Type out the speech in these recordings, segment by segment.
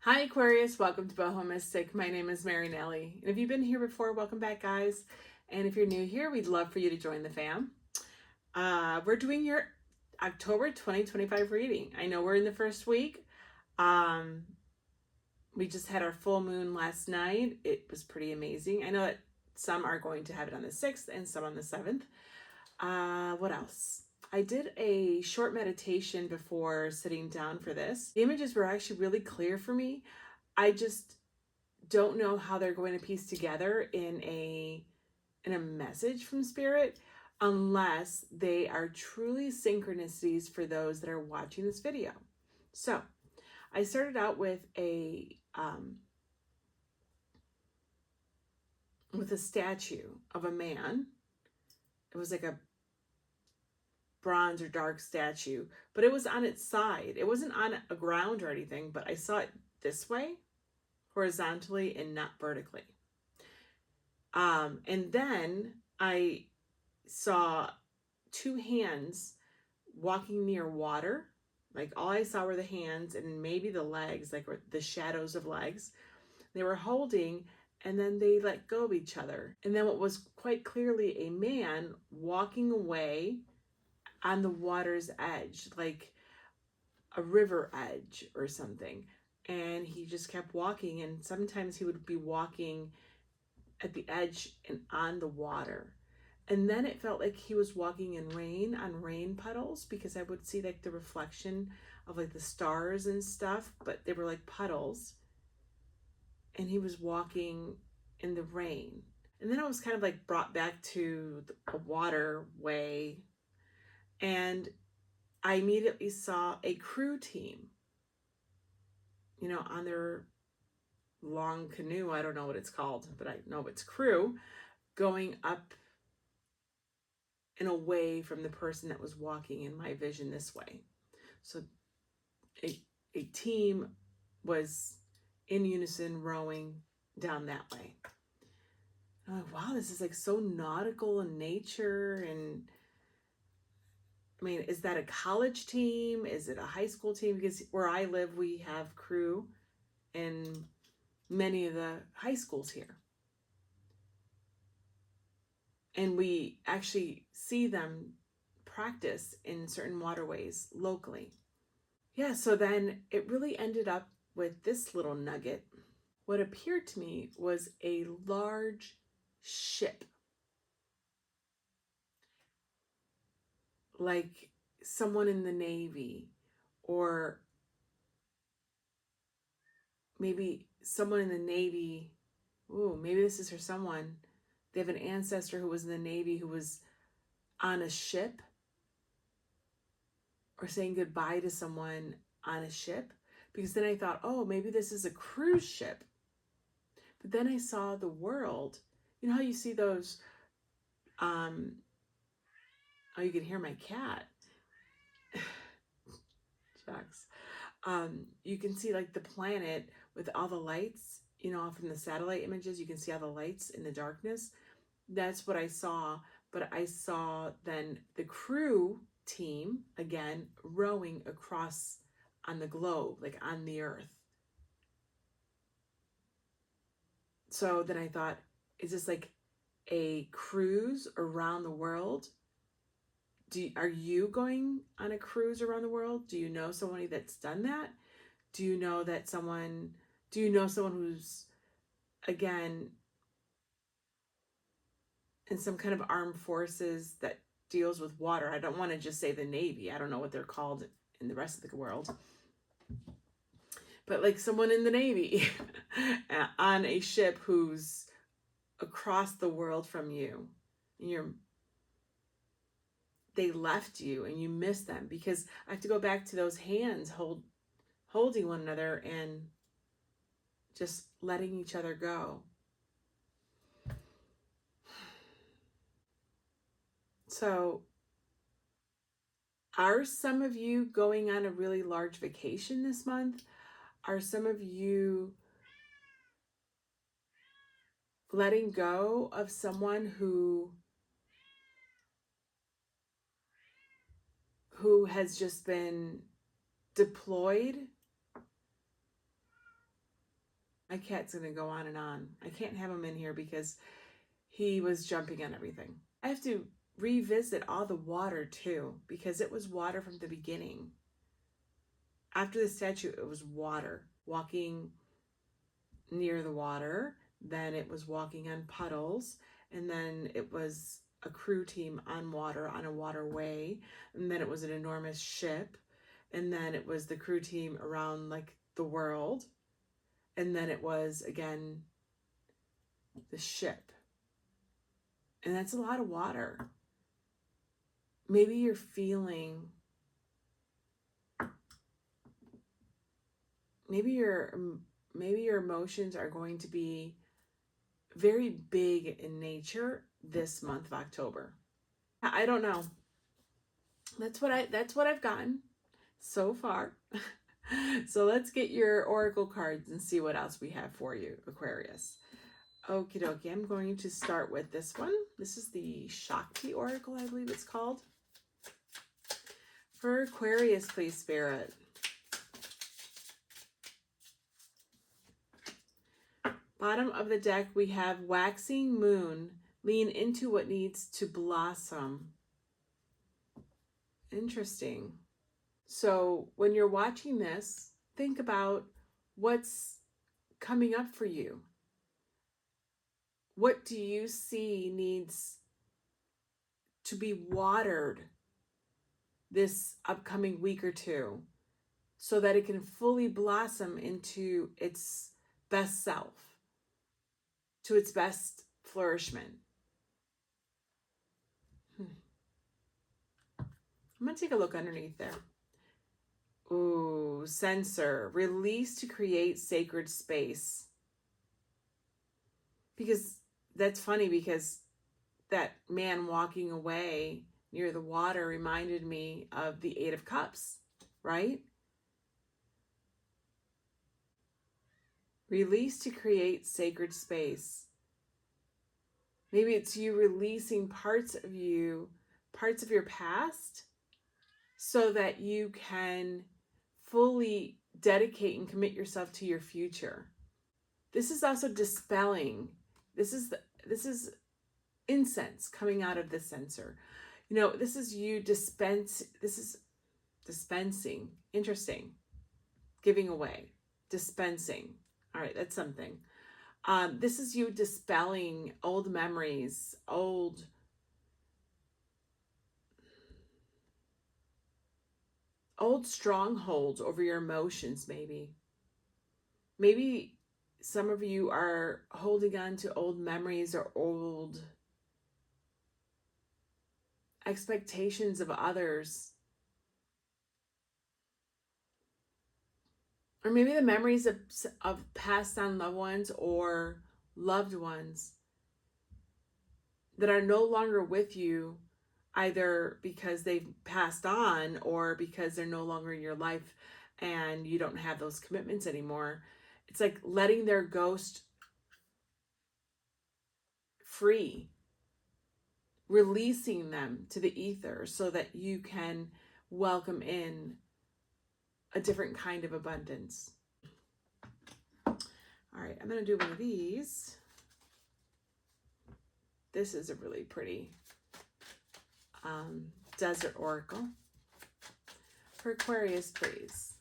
Hi Aquarius, welcome to BohoMystic. My name is Marinelly. And if you've been here before, welcome back guys. And if you're new here, we'd love for you to join the fam. We're doing your October 2025 reading. I know we're in the first week. We just had our full moon last night. It was pretty amazing. I know that some are going to have it on the 6th and some on the 7th. What else? I did a short meditation before sitting down for this. The images were actually really clear for me. I just don't know how they're going to piece together in a message from spirit unless they are truly synchronicities for those that are watching this video. So I started out with a statue of a man. It was like a bronze or dark statue, but it was on its side. It wasn't on a ground or anything, but I saw it this way, horizontally and not vertically. And then I saw two hands walking near water. Like all I saw were the hands and maybe the legs, like the shadows of legs. They were holding and then they let go of each other. And then what was quite clearly a man walking away on the water's edge, like a river edge or something. And he just kept walking, and sometimes he would be walking at the edge and on the water. And then it felt like he was walking in rain on rain puddles, because I would see like the reflection of like the stars and stuff, but they were like puddles. And he was walking in the rain. And then I was kind of like brought back to a waterway, and I immediately saw a crew team, on their long canoe. I don't know what it's called, but I know it's crew, going up and away from the person that was walking in my vision this way. So a team was in unison rowing down that way. I'm like, wow, this is like so nautical in nature. And I mean, is that a college team? Is it a high school team? Because where I live, we have crew in many of the high schools here. And we actually see them practice in certain waterways locally. Yeah, so then it really ended up with this little nugget. What appeared to me was a large ship, like someone in the Navy, or maybe someone in the Navy. Ooh, maybe this is for someone. They have an ancestor who was in the Navy who was on a ship, or saying goodbye to someone on a ship. Because then I thought, oh, maybe this is a cruise ship. But then I saw the world. You know how you see those, oh, you can hear my cat. Shucks. You can see like the planet with all the lights, from the satellite images, you can see all the lights in the darkness. That's what I saw. But I saw then the crew team, again, rowing across on the globe, like on the earth. So then I thought, is this like a cruise around the world? Are you going on a cruise around the world? Do you know somebody that's done that? Do you know someone who's, again, in some kind of armed forces that deals with water? I don't want to just say the Navy. I don't know what they're called in the rest of the world. But like someone in the Navy on a ship who's across the world from you. And they left you and you miss them, because I have to go back to those hands holding one another and just letting each other go. So, are some of you going on a really large vacation this month? Are some of you letting go of someone who has just been deployed My cat's going to go on and on. I can't have him in here because he was jumping on everything. I have to revisit all the water too, because it was water from the beginning. After the statue, it was water. Walking near the water, then it was walking on puddles, and then it was a crew team on water, on a waterway, and then it was an enormous ship, and then it was the crew team around like the world, and then it was again the ship. And that's a lot of water. Maybe you're feeling, maybe your emotions are going to be very big in nature this month of October. I don't know. That's what I've gotten so far. So let's get your oracle cards and see what else we have for you, Aquarius. Okie dokie, I'm going to start with this one. This is the Shakti Oracle, I believe it's called. For Aquarius, please, Spirit. Bottom of the deck, we have Waxing Moon. Lean into what needs to blossom. Interesting. So when you're watching this, think about what's coming up for you. What do you see needs to be watered this upcoming week or two so that it can fully blossom into its best self, to its best flourishment? I'm going to take a look underneath there. Ooh, censor, release to create sacred space. Because that's funny, because that man walking away near the water reminded me of the Eight of Cups, right? Release to create sacred space. Maybe it's you releasing parts of your past so that you can fully dedicate and commit yourself to your future. This is also dispelling. This is incense coming out of the censer. You know, this is you dispensing. Interesting. Giving away. Dispensing. All right, that's something. This is you dispelling old memories, old strongholds over your emotions, maybe. Maybe some of you are holding on to old memories or old expectations of others. Or maybe the memories of passed on loved ones or loved ones that are no longer with you, either because they've passed on or because they're no longer in your life and you don't have those commitments anymore. It's like letting their ghost free, releasing them to the ether so that you can welcome in a different kind of abundance. All right, I'm going to do one of these. This is a really pretty desert oracle. For Aquarius, please.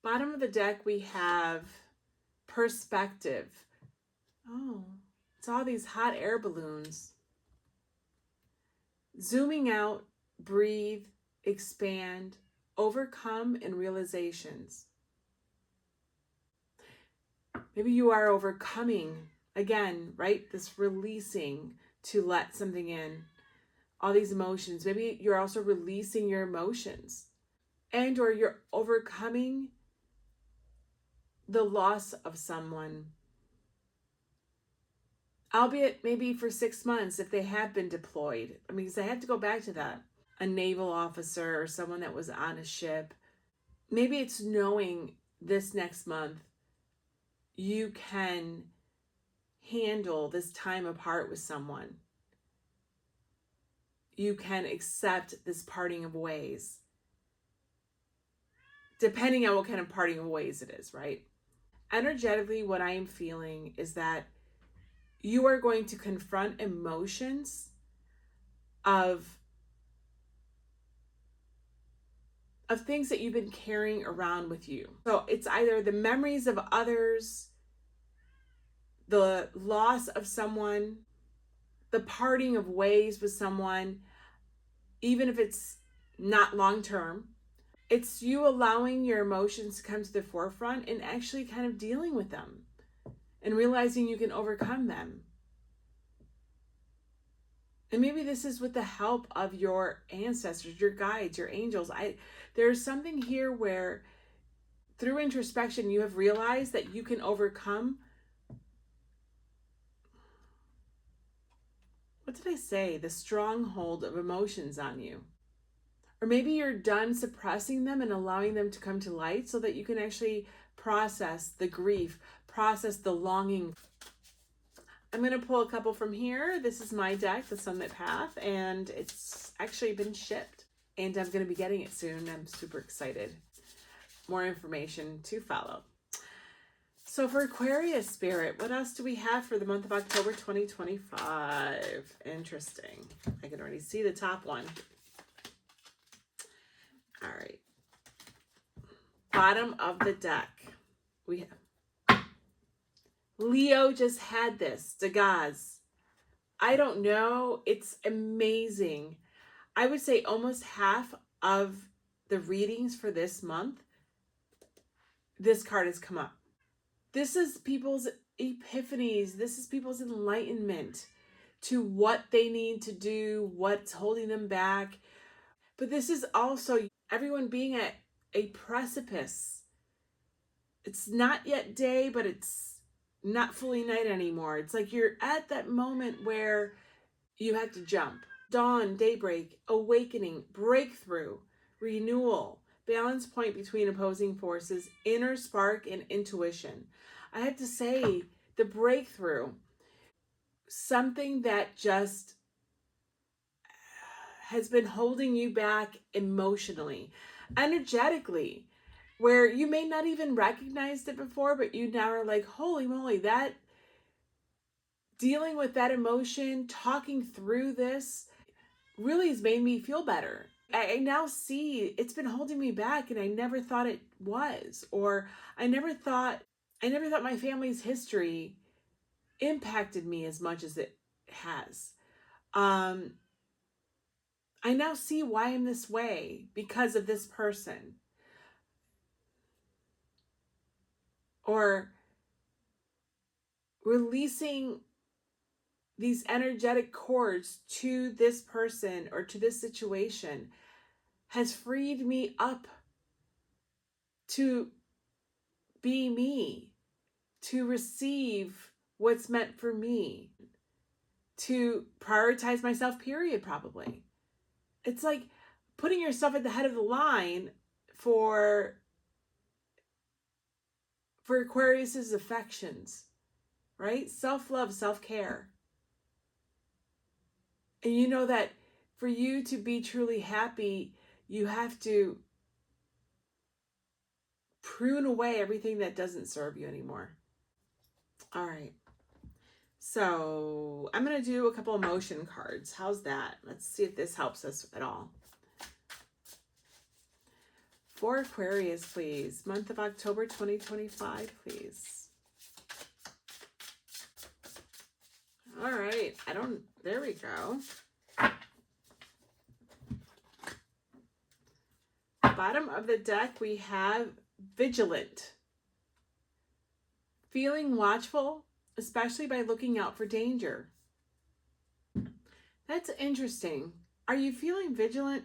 Bottom of the deck, we have perspective. Oh, it's all these hot air balloons. Zooming out, breathe, expand, overcome, and realizations. Maybe you are overcoming, again, right? This releasing to let something in. All these emotions. Maybe you're also releasing your emotions. And or you're overcoming the loss of someone. Albeit maybe for 6 months if they have been deployed. I mean, because I have to go back to that. A naval officer or someone that was on a ship. Maybe it's knowing this next month you can handle this time apart with someone. you can accept this parting of ways, depending on what kind of parting of ways it is, right? Energetically, what I am feeling is that you are going to confront emotions of things that you've been carrying around with you. So it's either the memories of others, the loss of someone, the parting of ways with someone, even if it's not long term. It's you allowing your emotions to come to the forefront and actually kind of dealing with them and realizing you can overcome them. And maybe this is with the help of your ancestors, your guides, your angels. There's something here where through introspection, you have realized that you can overcome, what did I say? The stronghold of emotions on you. Or maybe you're done suppressing them and allowing them to come to light so that you can actually process the grief, process the longing. I'm going to pull a couple from here. This is my deck, the Sunlit Path, and it's actually been shipped. And I'm going to be getting it soon. I'm super excited. More information to follow. So for Aquarius spirit, what else do we have for the month of October 2025? Interesting. I can already see the top one. All right. Bottom of the deck. We have Leo just had this. Degas. I don't know. It's amazing. I would say almost half of the readings for this month, this card has come up. This is people's epiphanies. This is people's enlightenment to what they need to do, what's holding them back. But this is also everyone being at a precipice. It's not yet day, but it's not fully night anymore. It's like you're at that moment where you have to jump. Dawn, daybreak, awakening, breakthrough, renewal, balance point between opposing forces, inner spark, and intuition. I have to say, the breakthrough, something that just has been holding you back emotionally, energetically, where you may not even recognized it before, but you now are like, holy moly, that dealing with that emotion, talking through this really has made me feel better. I now see it's been holding me back and I never thought it was, or I never thought my family's history impacted me as much as it has. I now see why I'm this way because of this person. Or releasing these energetic cords to this person or to this situation has freed me up to be me, to receive what's meant for me, to prioritize myself, period, probably. It's like putting yourself at the head of the line for Aquarius's affections, right? Self-love, self-care. And you know that for you to be truly happy, you have to prune away everything that doesn't serve you anymore. All right. So I'm going to do a couple emotion cards. How's that? Let's see if this helps us at all. For Aquarius, please. Month of October 2025, please. All right. There we go. Bottom of the deck, we have vigilant. Feeling watchful, especially by looking out for danger. That's interesting. Are you feeling vigilant?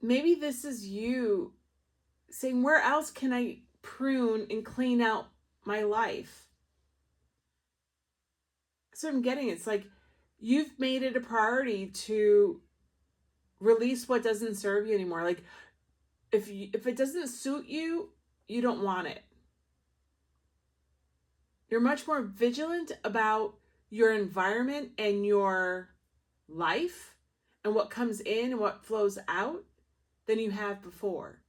Maybe this is you saying, where else can I prune and clean out my life? So I'm getting, it's like you've made it a priority to release what doesn't serve you anymore. Like if it doesn't suit you, you don't want it. You're much more vigilant about your environment and your life and what comes in and what flows out than you have before.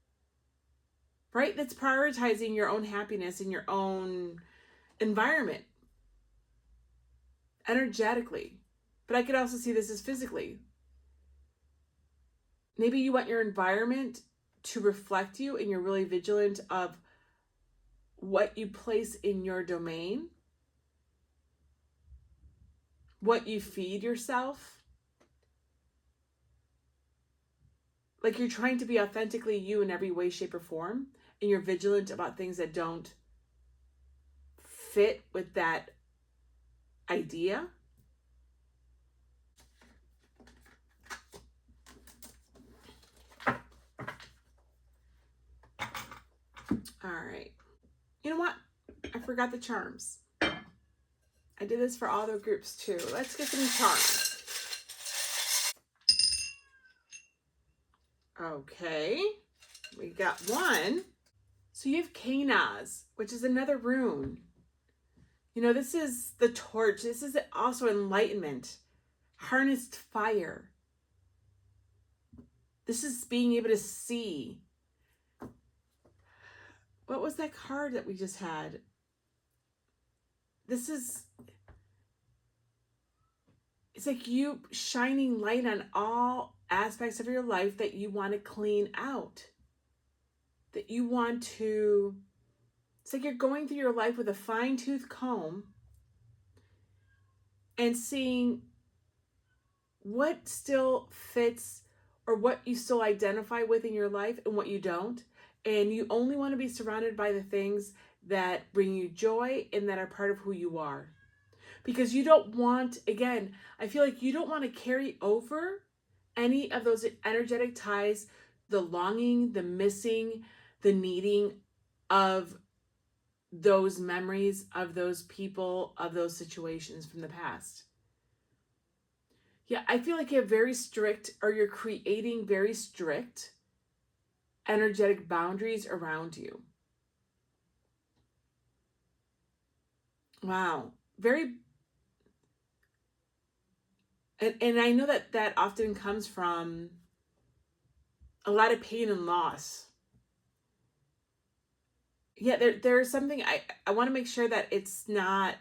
Right? That's prioritizing your own happiness in your own environment, energetically. But I could also see this as physically. Maybe you want your environment to reflect you and you're really vigilant of what you place in your domain, what you feed yourself. Like you're trying to be authentically you in every way, shape, or form, and you're vigilant about things that don't fit with that idea. All right. You know what? I forgot the charms. I did this for all the groups too. Let's get some charms. Okay. We got one. So you have Canas, which is another rune. You know, this is the torch. This is also enlightenment, harnessed fire. This is being able to see. What was that card that we just had? This is, it's like you shining light on all aspects of your life that you want to clean out. That you want to, it's like you're going through your life with a fine-tooth comb and seeing what still fits or what you still identify with in your life and what you don't. And you only want to be surrounded by the things that bring you joy and that are part of who you are. Because you don't want, again, I feel like you don't want to carry over any of those energetic ties, the longing, the missing, the needing of those memories, of those people, of those situations from the past. Yeah, I feel like you have very strict, or you're creating very strict energetic boundaries around you. Wow. Very, and I know that that often comes from a lot of pain and loss. Yeah, there's something I want to make sure that it's not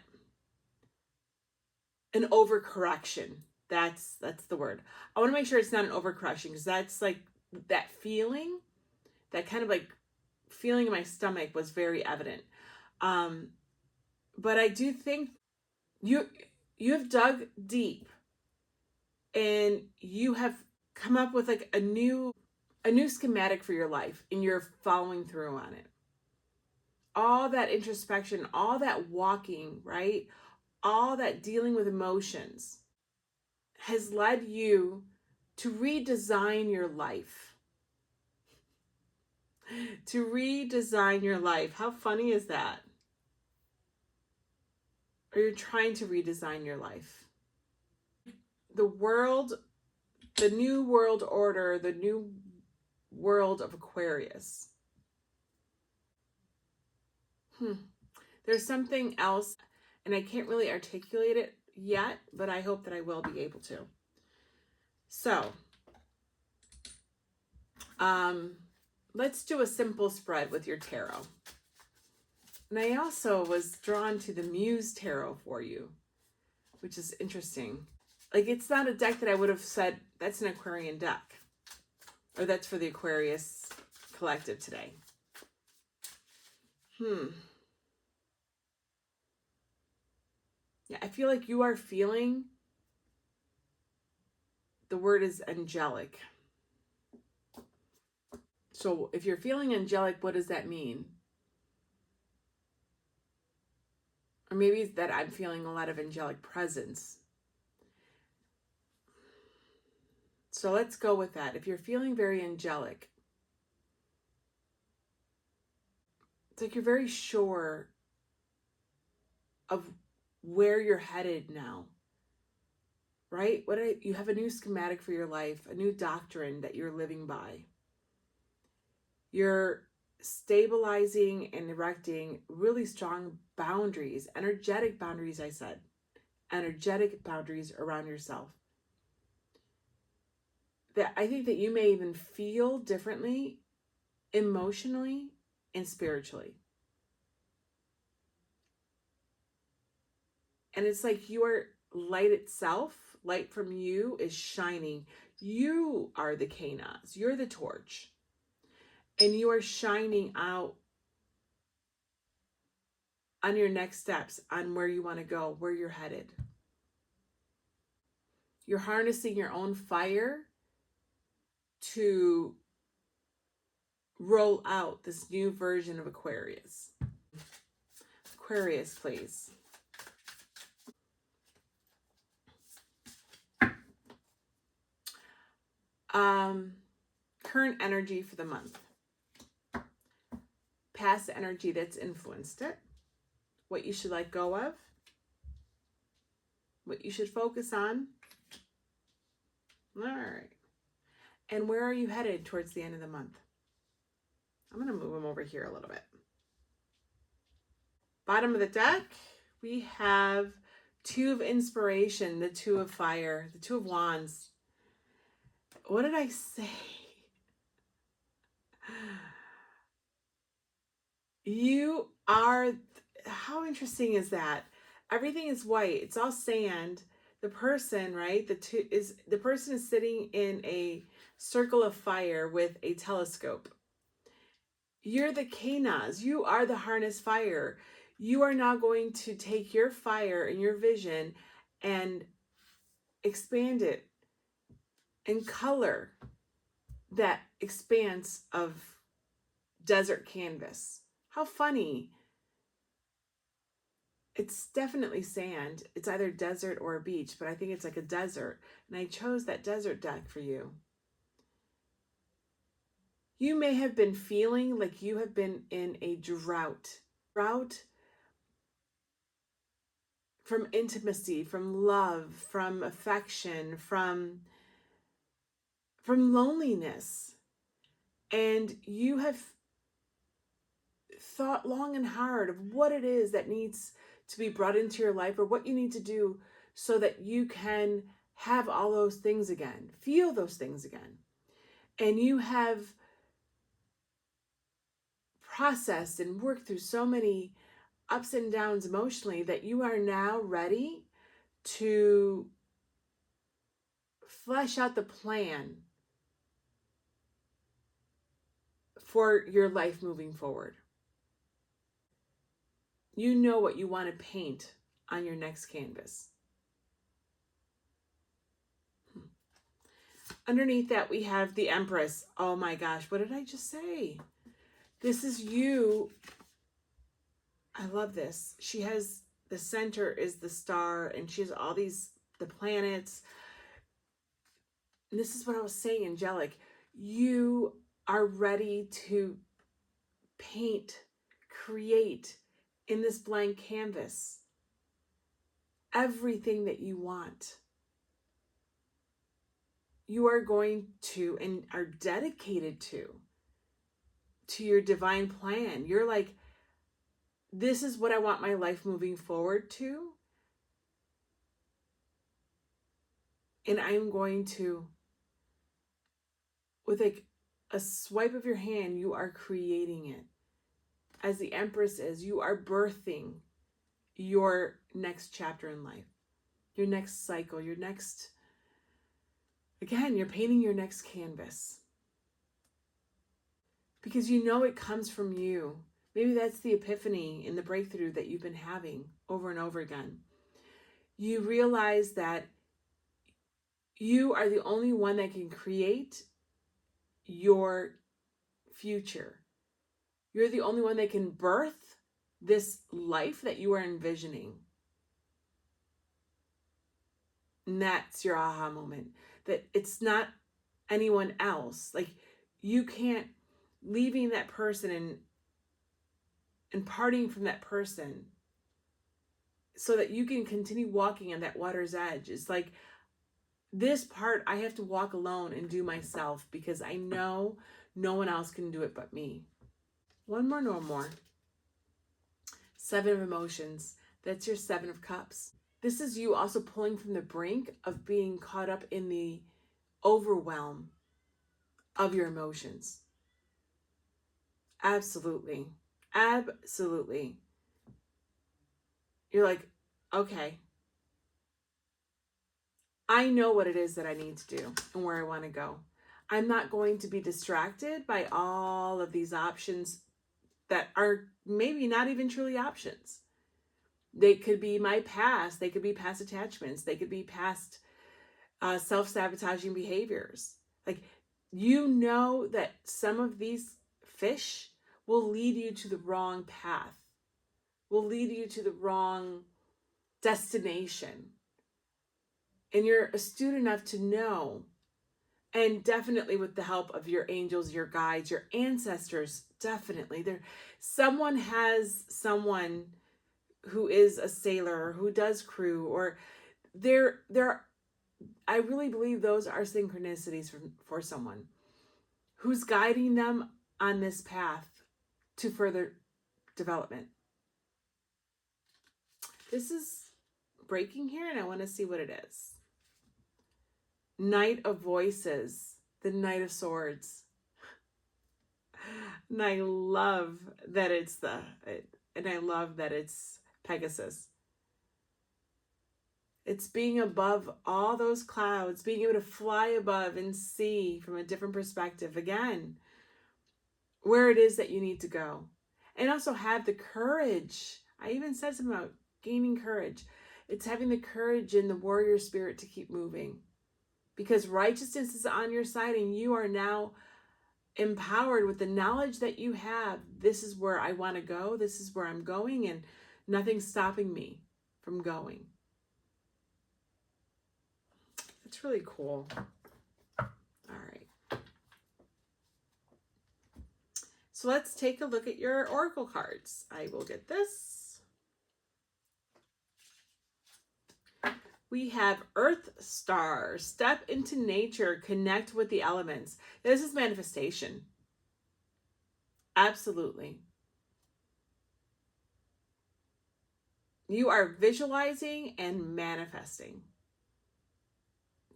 an overcorrection. That's the word. I want to make sure it's not an overcorrection, because that's like that feeling, that kind of like feeling in my stomach was very evident. But I do think you have dug deep and you have come up with like a new schematic for your life, and you're following through on it. All that introspection, all that walking, right? All that dealing with emotions has led you to redesign your life. To redesign your life. How funny is that? Or you're trying to redesign your life. The world, the new world order, the new world of Aquarius. There's something else, and I can't really articulate it yet, but I hope that I will be able to. So, let's do a simple spread with your tarot. And I also was drawn to the Muse Tarot for you, which is interesting. Like, it's not a deck that I would have said, that's an Aquarian deck. Or that's for the Aquarius collective today. Yeah, I feel like you are feeling, the word is angelic. So if you're feeling angelic, what does that mean? Or maybe it's that I'm feeling a lot of angelic presence. So let's go with that. If you're feeling very angelic, it's like you're very sure of where you're headed now, right? You have a new schematic for your life, a new doctrine that you're living by. You're stabilizing and erecting really strong boundaries, energetic boundaries, I said. Energetic boundaries around yourself. that I think that you may even feel differently emotionally and spiritually. And it's like your light itself, light from you is shining. You are the Canas, you're the torch. And you are shining out on your next steps, on where you want to go, where you're headed. You're harnessing your own fire to roll out this new version of Aquarius. Aquarius, please. Current energy for the month. Past energy that's influenced it. What you should let go of. What you should focus on. All right. And where are you headed towards the end of the month? I'm going to move them over here a little bit. Bottom of the deck, we have Two of Inspiration, the Two of Fire, the Two of Wands. What did I say? You are, how interesting is that? Everything is white. It's all sand. The person, right? The person is sitting in a circle of fire with a telescope. You're the Canas. You are the harness fire. You are now going to take your fire and your vision and expand it and color that expanse of desert canvas. How funny. It's definitely sand. It's either desert or a beach, but I think it's like a desert. And I chose that desert deck for you. You may have been feeling like you have been in a drought. Drought from intimacy, from love, from affection, from loneliness. And you have thought long and hard of what it is that needs to be brought into your life, or what you need to do so that you can have all those things again, feel those things again. And you have processed and worked through so many ups and downs emotionally that you are now ready to flesh out the plan for your life moving forward. You know what you want to paint on your next canvas. Underneath that, we have the Empress. Oh my gosh, what did I just say? This is you. I love this. She has, the center is the star, and she has all these, the planets. And this is what I was saying, angelic. You are ready to paint, create in this blank canvas everything that you want. You are going to, and are dedicated to your divine plan. You're like, this is what I want my life moving forward to. And I'm going to, with like a swipe of your hand, you are creating it. As the Empress is, you are birthing your next chapter in life, your next cycle, your next, again, you're painting your next canvas. Because you know it comes from you. Maybe that's the epiphany and the breakthrough that you've been having over and over again. You realize that you are the only one that can create your future. You're the only one that can birth this life that you are envisioning. And that's your aha moment. That it's not anyone else. Like, you can't, leaving that person and parting from that person so that you can continue walking on that water's edge. It's like, this part I have to walk alone and do myself, because I know no one else can do it but me. One more, no more. Seven of Emotions. That's your Seven of Cups. This is you also pulling from the brink of being caught up in the overwhelm of your emotions. Absolutely. Absolutely. You're like, okay, I know what it is that I need to do and where I want to go. I'm not going to be distracted by all of these options that are maybe not even truly options. They could be my past. They could be past attachments. They could be past self-sabotaging behaviors. Like, you know that some of these fish will lead you to the wrong path, will lead you to the wrong destination. And you're astute enough to know, and definitely with the help of your angels, your guides, your ancestors, definitely there, someone has someone who is a sailor, who does crew, or there I really believe those are synchronicities for someone who's guiding them on this path to further development. This is breaking here, and I want to see what it is. Knight of Voices, the Knight of Swords. And I love that I love that it's Pegasus. It's being above all those clouds, being able to fly above and see from a different perspective again where it is that you need to go. And also have the courage. I even said something about gaining courage. It's having the courage and the warrior spirit to keep moving. Because righteousness is on your side, and you are now empowered with the knowledge that you have. This is where I want to go. This is where I'm going, and nothing's stopping me from going. That's really cool. All right. So let's take a look at your oracle cards. I will get this. We have Earth Star. Step into nature. Connect with the elements. This is manifestation. Absolutely. You are visualizing and manifesting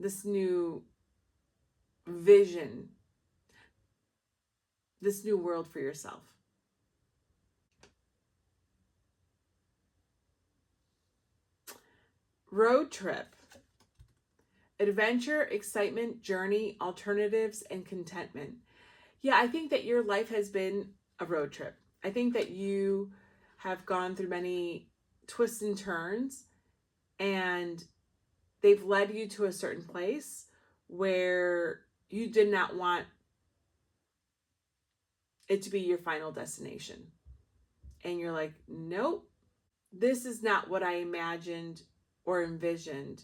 this new vision, this new world for yourself. Road trip. Adventure, excitement, journey, alternatives, and contentment. Yeah, I think that your life has been a road trip. I think that you have gone through many twists and turns, and they've led you to a certain place where you did not want it to be your final destination. And you're like, nope, this is not what I imagined or envisioned,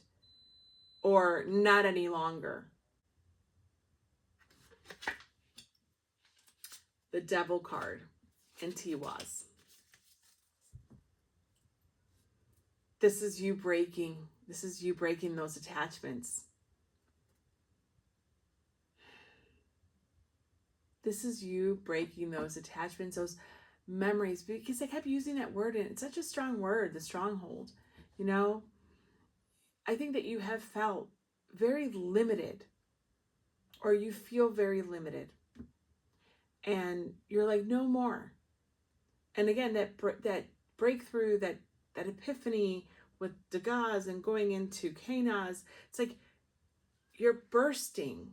or not any longer. The Devil card and Tiwaz. This is you breaking. This is you breaking those attachments. This is you breaking those attachments, those memories, because I kept using that word, and it's such a strong word, the stronghold. You know, I think that you have felt very limited, or you feel very limited, and you're like, no more. And again, that breakthrough, that epiphany with Degas and going into Kanaz, it's like you're bursting.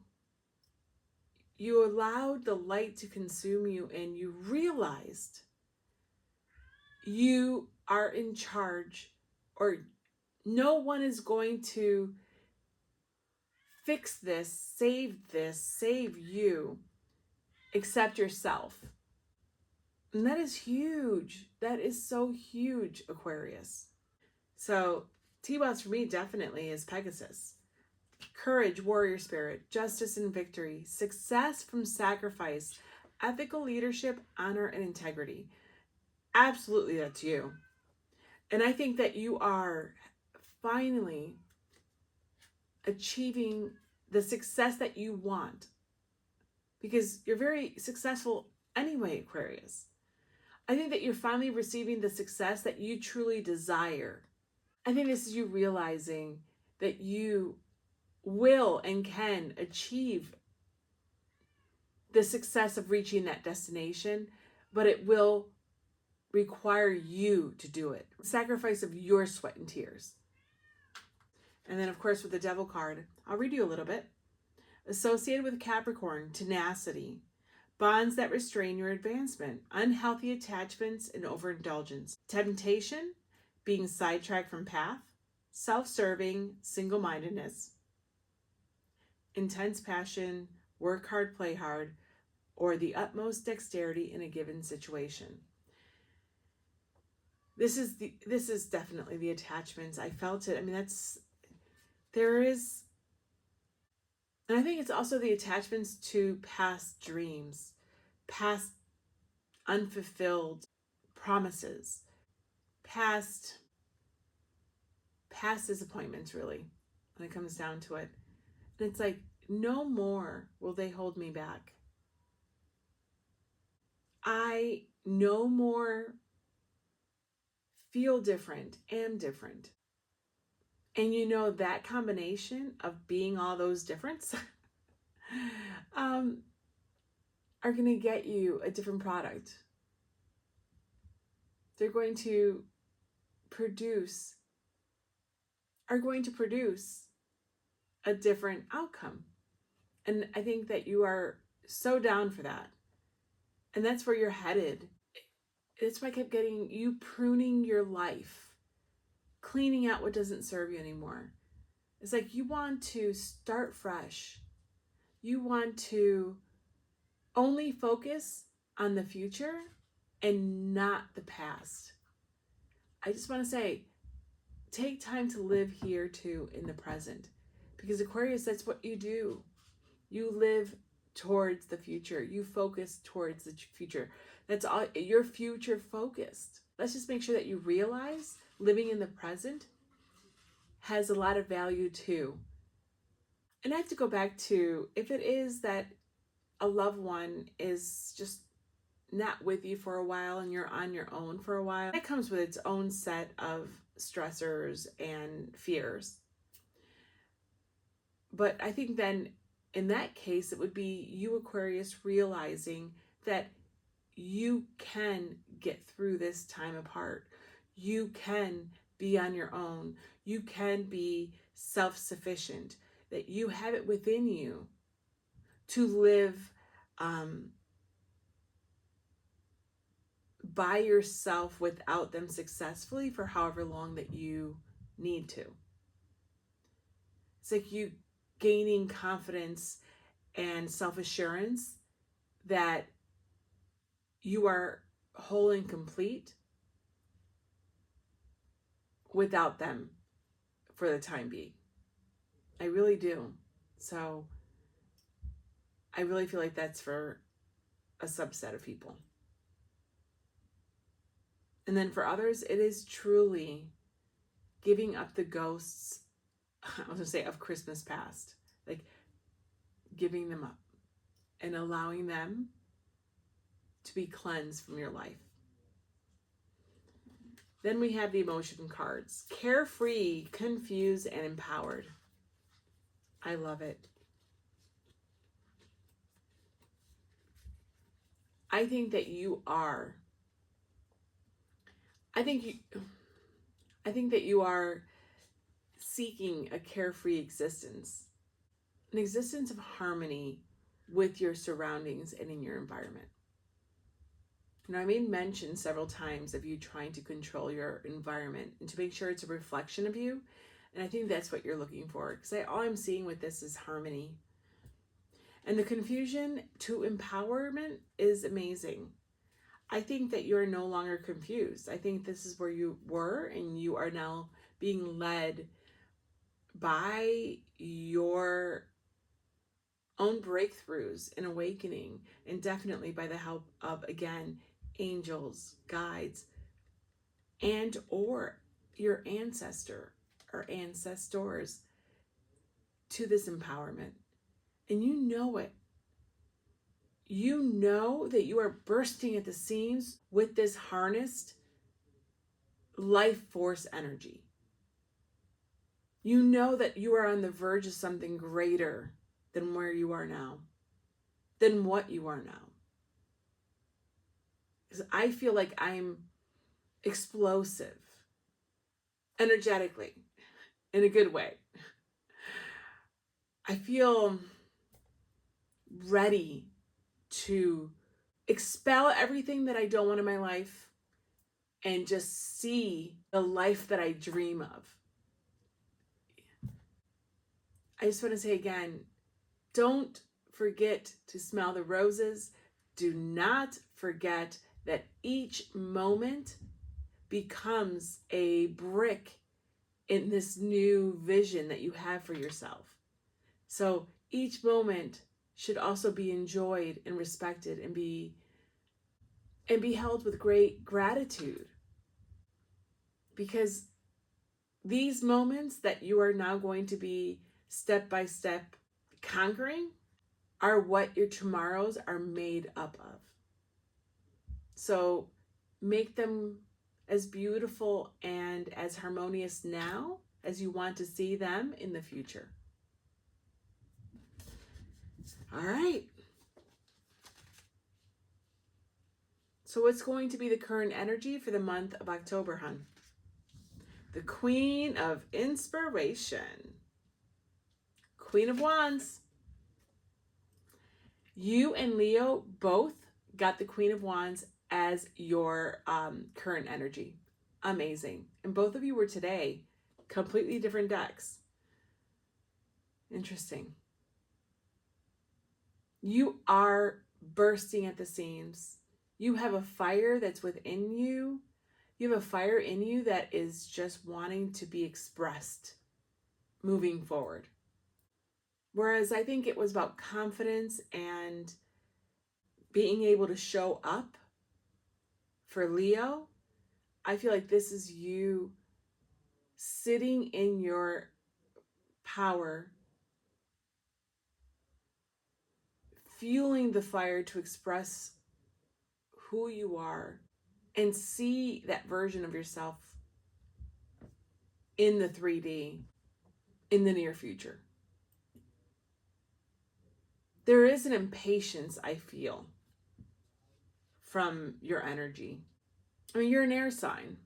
You allowed the light to consume you, and you realized you are in charge, or no one is going to fix this, save you, except yourself. And that is huge. That is so huge, Aquarius. So Tiwaz for me definitely is Pegasus. Courage, warrior spirit, justice and victory, success from sacrifice, ethical leadership, honor, and integrity. Absolutely, that's you. And I think that you are finally achieving the success that you want, because you're very successful anyway, Aquarius. I think that you're finally receiving the success that you truly desire. I think this is you realizing that you will and can achieve the success of reaching that destination, but it will require you to do it. Sacrifice of your sweat and tears. And then, of course, with the Devil card, I'll read you a little bit. Associated with Capricorn, tenacity, bonds that restrain your advancement, unhealthy attachments and overindulgence, temptation, being sidetracked from path, self-serving, single-mindedness, intense passion, work hard, play hard, or the utmost dexterity in a given situation. This is definitely the attachments. I felt it. I mean, there is, and I think it's also the attachments to past dreams, past unfulfilled promises, past disappointments, really, when it comes down to it. And it's like, no more will they hold me back. I no more feel different, am different. And you know, that combination of being all those differents are going to get you a different product. They're going to produce a different outcome. And I think that you are so down for that. And that's where you're headed. It's why I kept getting you pruning your life, cleaning out what doesn't serve you anymore. It's like you want to start fresh. You want to only focus on the future and not the past. I just want to say, take time to live here too in the present. Because Aquarius, that's what you do. You live towards the future. You focus towards the future. That's all. You're future focused. Let's just make sure that you realize living in the present has a lot of value too. And I have to go back to, if it is that a loved one is just not with you for a while and you're on your own for a while, that comes with its own set of stressors and fears. But I think then in that case, it would be you, Aquarius, realizing that you can get through this time apart. You can be on your own. You can be self-sufficient, that you have it within you to live by yourself without them successfully for however long that you need to. It's like you gaining confidence and self-assurance that you are whole and complete without them for the time being. I really do. So I really feel like that's for a subset of people. And then for others, it is truly giving up the ghosts, I was going to say, of Christmas past. Like giving them up and allowing them to be cleansed from your life. Then we have the emotion cards. Carefree, confused, and empowered. I love it. I think that you are. I think that you are seeking a carefree existence. An existence of harmony with your surroundings and in your environment. Now, I made mention several times of you trying to control your environment and to make sure it's a reflection of you. And I think that's what you're looking for. Because all I'm seeing with this is harmony. And the confusion to empowerment is amazing. I think that you're no longer confused. I think this is where you were, and you are now being led by your own breakthroughs and awakening, and definitely by the help of, again, angels, guides, and or your ancestor or ancestors to this empowerment. And you know it. You know that you are bursting at the seams with this harnessed life force energy. You know that you are on the verge of something greater than where you are now, than what you are now. Because I feel like I'm explosive, energetically, in a good way. I feel ready to expel everything that I don't want in my life and just see the life that I dream of. I just want to say again, don't forget to smell the roses. Do not forget that each moment becomes a brick in this new vision that you have for yourself. So each moment should also be enjoyed and respected and be held with great gratitude, because these moments that you are now going to be step by step conquering are what your tomorrows are made up of. So make them as beautiful and as harmonious now as you want to see them in the future. All right. So what's going to be the current energy for the month of October, hon? The Queen of Inspiration. Queen of Wands. You and Leo both got the Queen of Wands as your current energy. Amazing. And both of you were today completely different decks. Interesting. You are bursting at the seams. You have a fire that's within you. You have a fire in you that is just wanting to be expressed moving forward. Whereas I think it was about confidence and being able to show up for Leo. I feel like this is you sitting in your power, fueling the fire to express who you are and see that version of yourself in the 3D in the near future. There is an impatience I feel from your energy. I mean, you're an air sign.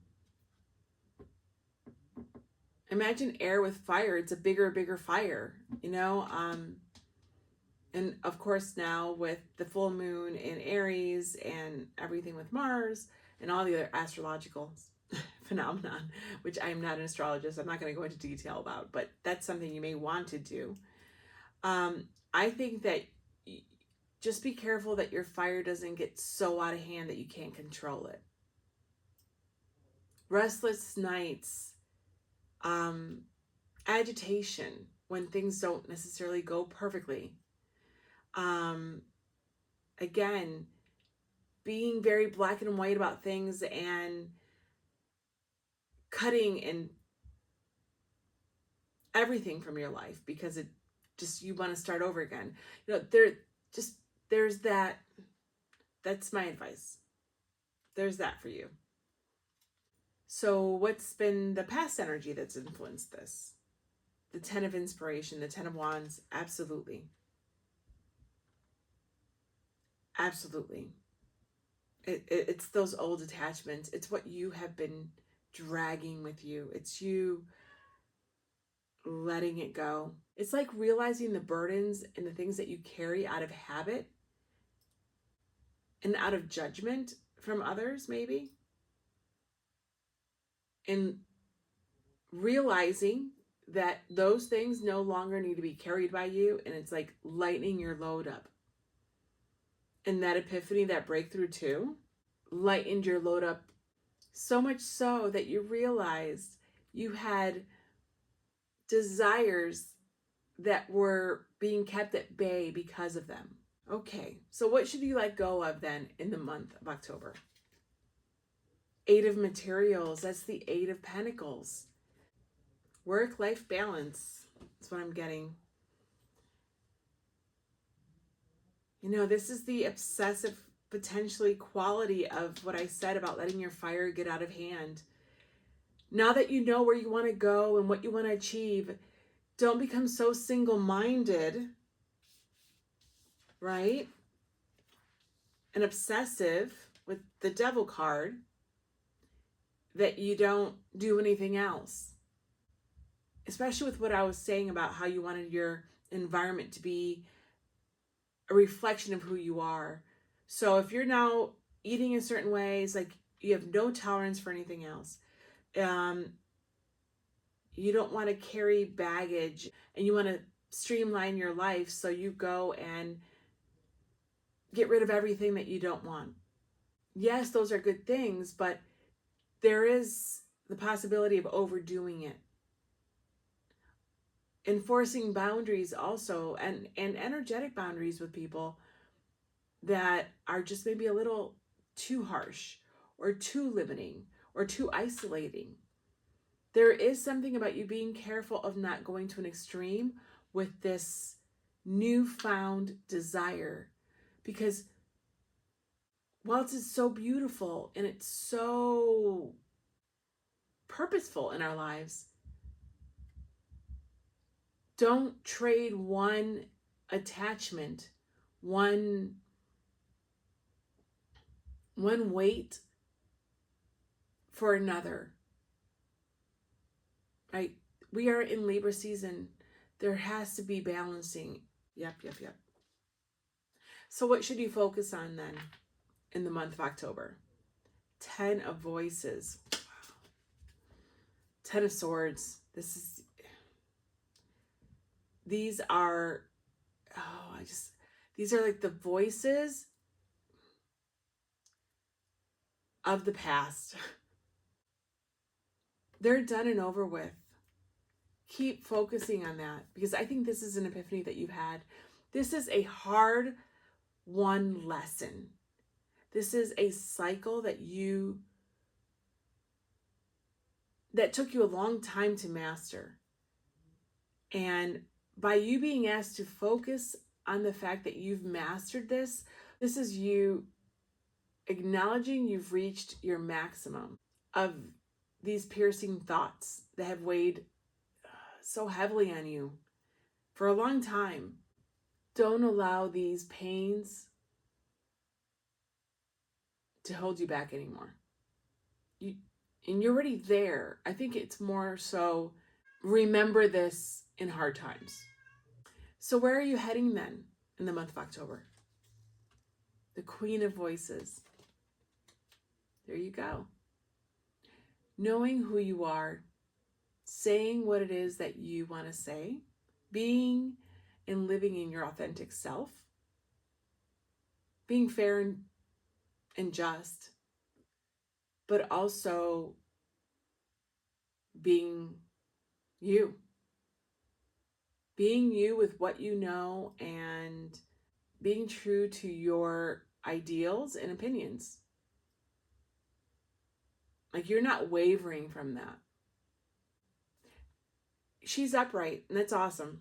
Imagine air with fire. It's a bigger fire, you know? And of course now with the full moon in Aries and everything with Mars and all the other astrological phenomenon, which I'm not an astrologist, I'm not going to go into detail about, but that's something you may want to do. I think that just be careful that your fire doesn't get so out of hand that you can't control it. Restless nights, agitation when things don't necessarily go perfectly. Again, being very black and white about things and cutting and everything from your life because it just, you want to start over again. You know, there's that. That's my advice. There's that for you. So what's been the past energy that's influenced this? The 10 of Inspiration, the 10 of Wands, absolutely. Absolutely. It's those old attachments. It's what you have been dragging with you. It's you letting it go. It's like realizing the burdens and the things that you carry out of habit and out of judgment from others, maybe. And realizing that those things no longer need to be carried by you. And it's like lightening your load up. And that epiphany, that breakthrough too, lightened your load up so much so that you realized you had desires that were being kept at bay because of them. Okay, so what should you let go of then in the month of October? 8 of Materials, that's the 8 of Pentacles. Work-life balance, that's what I'm getting. You know, this is the obsessive, potentially quality of what I said about letting your fire get out of hand. Now that you know where you want to go and what you want to achieve, don't become so single-minded, right? And obsessive with the devil card that you don't do anything else. Especially with what I was saying about how you wanted your environment to be a reflection of who you are. So if you're now eating in certain ways, like you have no tolerance for anything else, you don't want to carry baggage, and you want to streamline your life, so you go and get rid of everything that you don't want. Yes, those are good things, but there is the possibility of overdoing it. Enforcing boundaries also, and energetic boundaries with people that are just maybe a little too harsh or too limiting or too isolating. There is something about you being careful of not going to an extreme with this newfound desire, because whilst it's so beautiful and it's so purposeful in our lives, don't trade one attachment, one weight for another, right? We are in Libra season. There has to be balancing. Yep. So what should you focus on then in the month of October? 10 of Voices. Wow. 10 of Swords. These are, these are like the voices of the past. They're done and over with. Keep focusing on that, because I think this is an epiphany that you've had. This is a hard won lesson. This is a cycle that took you a long time to master. And by you being asked to focus on the fact that you've mastered this is you acknowledging you've reached your maximum of these piercing thoughts that have weighed so heavily on you for a long time. Don't allow these pains to hold you back anymore. You're already there. I think it's more so remember this in hard times. So where are you heading then in the month of October? The Queen of Voices. There you go. Knowing who you are, saying what it is that you want to say, being and living in your authentic self, being fair and just, but also being you. Being you with what you know and being true to your ideals and opinions. Like you're not wavering from that. She's upright, and that's awesome.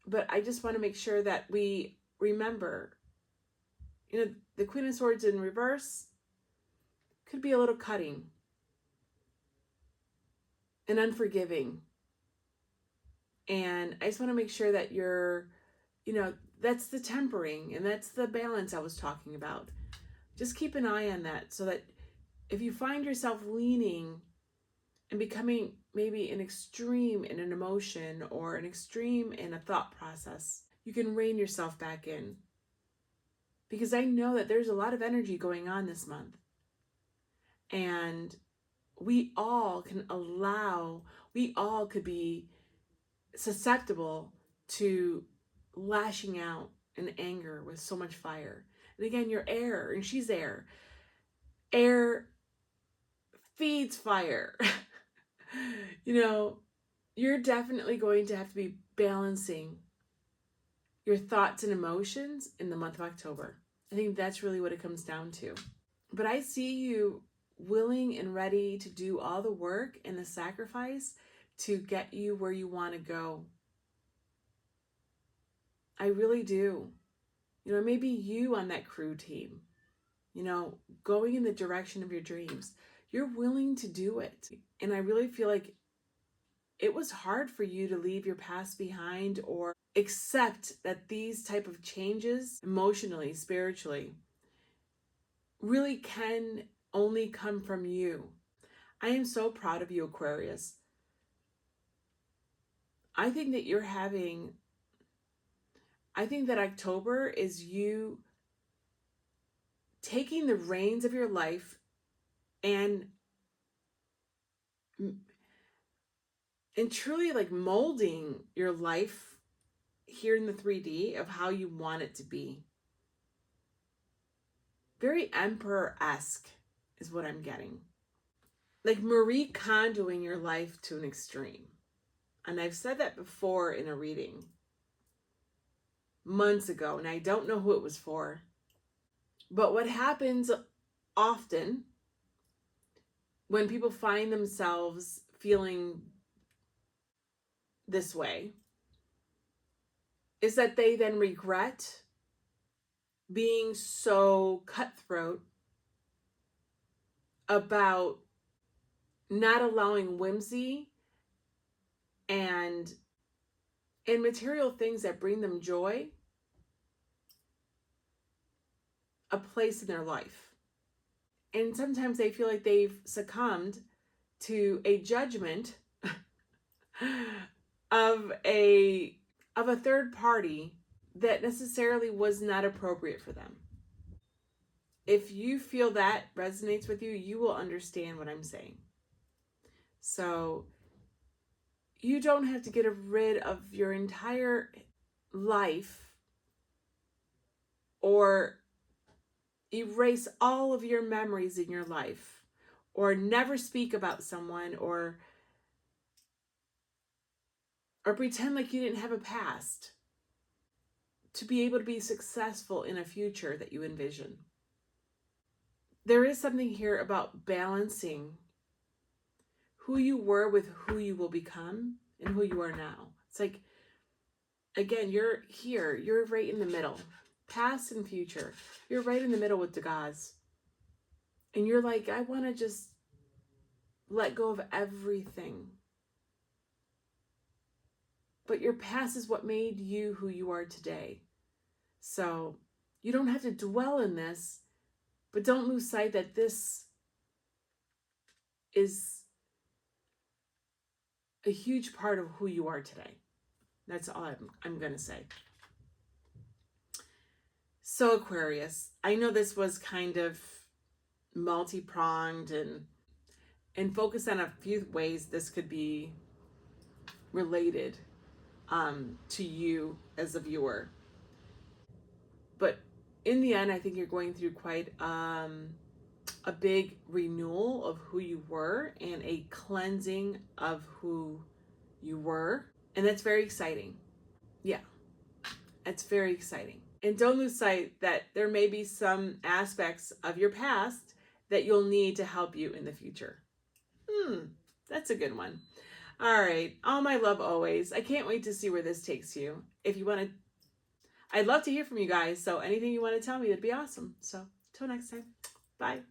But I just want to make sure that we remember, the Queen of Swords in reverse could be a little cutting and unforgiving. And I just want to make sure that you're, that's the tempering and that's the balance I was talking about. Just keep an eye on that, so that if you find yourself leaning and becoming maybe an extreme in an emotion or an extreme in a thought process, you can rein yourself back in. Because I know that there's a lot of energy going on this month. And we all could be susceptible to lashing out in anger with so much fire. And again, you're air and she's air. Air feeds fire. You're definitely going to have to be balancing your thoughts and emotions in the month of October. I think that's really what it comes down to. But I see you willing and ready to do all the work and the sacrifice to get you where you want to go. I really do. Maybe you on that crew team, going in the direction of your dreams. you're willing to do it. And I really feel like it was hard for you to leave your past behind or accept that these type of changes, emotionally, spiritually, really can only come from you. I am so proud of you, Aquarius. I think that October is you taking the reins of your life and truly like molding your life here in the 3D of how you want it to be. Very emperor-esque is what I'm getting. Like Marie Kondoing your life to an extreme. And I've said that before in a reading months ago, and I don't know who it was for. But what happens often when people find themselves feeling this way is that they then regret being so cutthroat about not allowing whimsy and material things that bring them joy a place in their life. And sometimes they feel like they've succumbed to a judgment of a third party that necessarily was not appropriate for them. If you feel that resonates with you, you will understand what I'm saying. So you don't have to get rid of your entire life or erase all of your memories in your life or never speak about someone or pretend like you didn't have a past to be able to be successful in a future that you envision. There is something here about balancing who you were with who you will become and who you are now. It's like, again, you're here, you're right in the middle, past and future. You're right in the middle with the gods. And you're like, I want to just let go of everything. But your past is what made you who you are today. So you don't have to dwell in this, but don't lose sight that this is a huge part of who you are today. That's all I'm going to say. So Aquarius, I know this was kind of multi-pronged and focused on a few ways this could be related to you as a viewer. But in the end, I think you're going through quite a big renewal of who you were and a cleansing of who you were. And that's very exciting. Yeah, it's very exciting. And don't lose sight that there may be some aspects of your past that you'll need to help you in the future. That's a good one. All right. All my love always. I can't wait to see where this takes you. If you want to, I'd love to hear from you guys. So anything you want to tell me, that'd be awesome. So till next time. Bye.